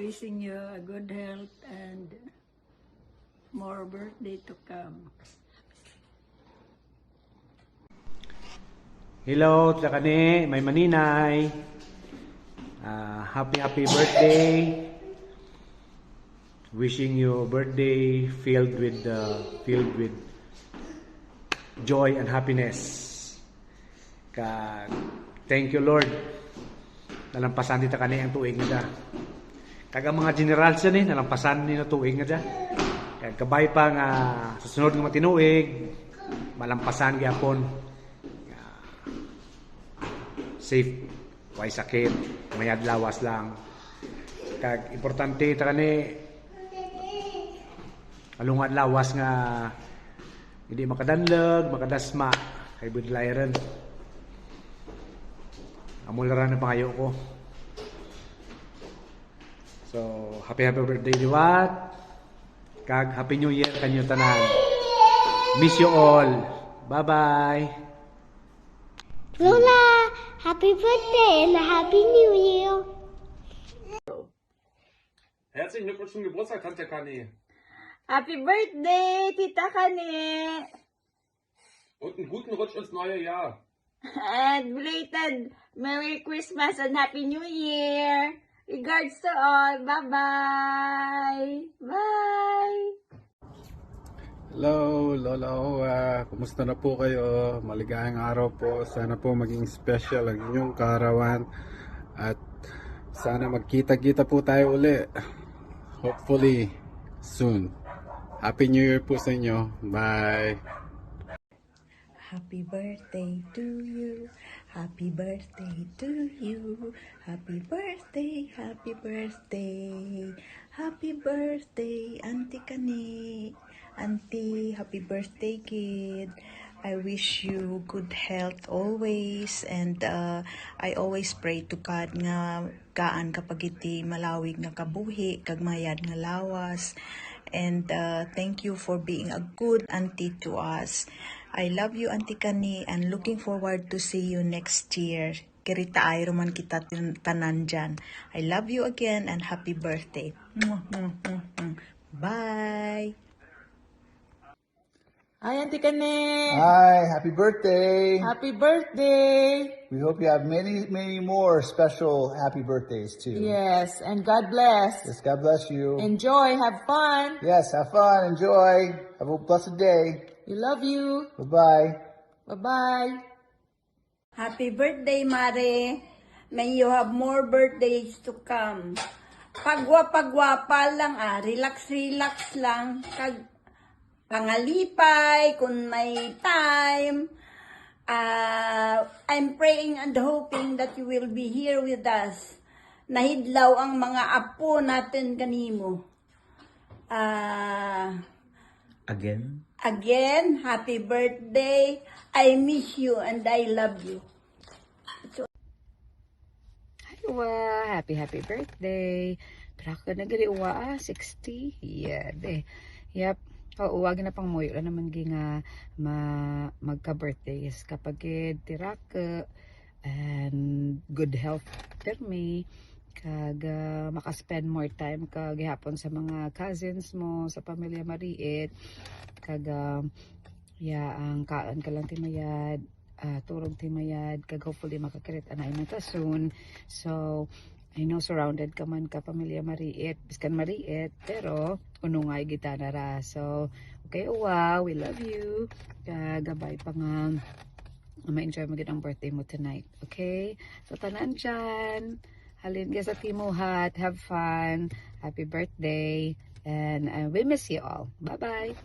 wishing you a good health and more birthday to come. Hello, Tlakane, may maninay. Happy birthday. Wishing you a birthday filled with joy and happiness. Thank you, Lord. Nalampasan dito kani ang tuig nga. Kaga mga general siya ni nalampasan ni na tuig nga. Kaya kabay pa nga susunod nga matinuig, malampasan gyapon. Safe, way sakit, mayad lawas lang. Kag importante ta kani alungan lawas nga hindi makadanlag, makadasma kay budlayran. Amularan na pangayo ko. So, happy birthday Liwat. Kag happy new year kanyo tanan. Miss you all. Bye-bye. Lola, happy birthday and a happy new year. Herzlichen Glückwunsch zum Geburtstag, Tante Kani. Happy birthday, Tita Kani! Und einen guten Rutsch ins neue Jahr. And belated Merry Christmas and Happy New Year! Regards to all. Bye-bye! Bye! Hello, Lola Owa. Kumusta na po kayo? Maligayang araw po. Sana po maging special ang inyong kaarawan. At sana magkita-kita po tayo uli. Hopefully, soon. Happy New Year po sa inyo. Bye! Happy birthday to you. Happy birthday to you. Happy birthday, happy birthday. Happy birthday, Auntie Kani. Auntie, happy birthday, kid. I wish you good health always, and I always pray to God nga gaan kapag iti malawig nga kabuhi kag mayad nga lawas. And thank you for being a good auntie to us. I love you, Auntie Kani, and looking forward to see you next year. Kirita ay roman kita tanan dyan. I love you again and happy birthday. Bye! Hi, Auntie Kani! Hi, happy birthday. Happy birthday! We hope you have many, many more special happy birthdays too. Yes, and God bless. Yes, God bless you. Enjoy, have fun. Yes, have fun, enjoy. Have a blessed day. We love you. Bye-bye. Bye-bye. Happy birthday, Mare. May you have more birthdays to come. Pagwa-pagwapa lang relax-relax lang. Pangalipay, kung may time. I'm praying and hoping that you will be here with us. Nahidlaw ang mga apo natin kanimo. Again, happy birthday. I miss you and I love you. Hi, Uwa. Happy birthday. Kraka na gali, Uwa. 60. Yeah, de. Yep. Uwagin na pang moyo na naman nga magka-birthdays kapag tiraka and good health for me. Kag makaspend more time kag gihapon sa mga cousins mo, sa pamilya Mariit. Kag ang kaan ka lang timayad, turog timayad, kag hopefully makakirit anay mo ta soon. So I know surrounded ka man ka pamilya Mariit, biskan Mariit, pero unungay kita na ra. So okay, Uwa, we love you. Gabay pa nga ma-enjoy mo ang birthday mo tonight. Okay? So tanan dyan. Halin ka sa Timuhat. Have fun. Happy birthday. And we miss you all. Bye-bye.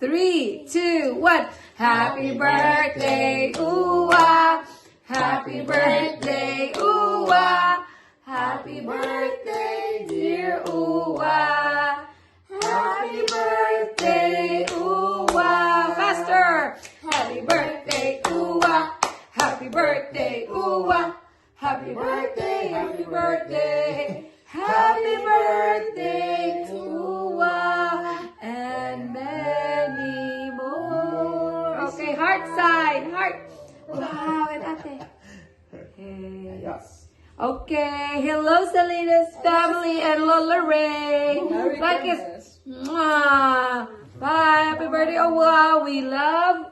3, 2, 1. Happy birthday, Uwa. Happy birthday, Uwa. Happy birthday, dear Uwa. Happy birthday, Uwa. Faster. Happy birthday, Uwa. Happy birthday, Uwa. Happy birthday, happy birthday. Happy birthday to Uwa. And many more. Okay, heart sign. Heart. Wow, and ate. Hey. Yes. Okay, hello Salinas family and Lola Ray. Like it. Mwah. Bye. Happy birthday. Oh wow, we love.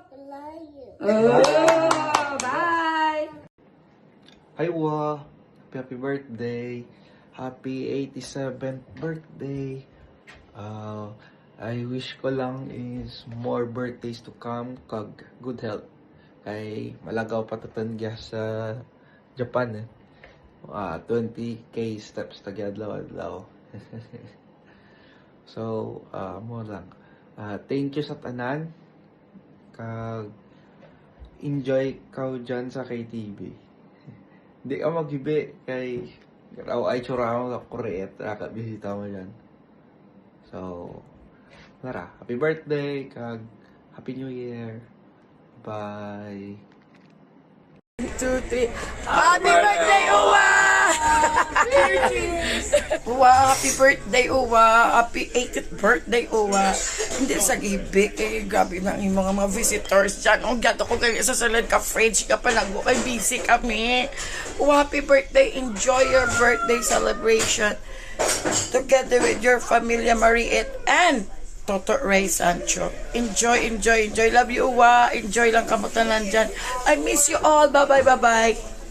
Oh, bye. Hi, Wa. Happy birthday. Happy 87th birthday. I wish ko lang is more birthdays to come kag good health. Kay malagaw pa tatangya sa Japan 20k steps tagyadlaw-adlaw. So, mo lang. Thank you sa tanan. Kag enjoy ka dyan sa KTV. Hindi ka maghibi kay raw ay tsura mo ka kuret bisita mo dyan. So, Lara, happy birthday kag happy new year. Bye. 1, 2, 3. Happy birthday, Uwa! Uwa, happy birthday, Uwa. Happy 80th birthday, Uwa. Hindi sa gibi, eh. Grabe na yung mga visitors dyan. Oh, gato ko kayo sa salad ka, fridge ka pa lang. Kay busy kami. Uwa, happy birthday. Enjoy your birthday celebration together with your familia Mariette and Toto Ray Sancho. Enjoy, enjoy, enjoy. Love you, Uwa. Enjoy lang kamutanan dyan. I miss you all. Bye-bye, bye-bye.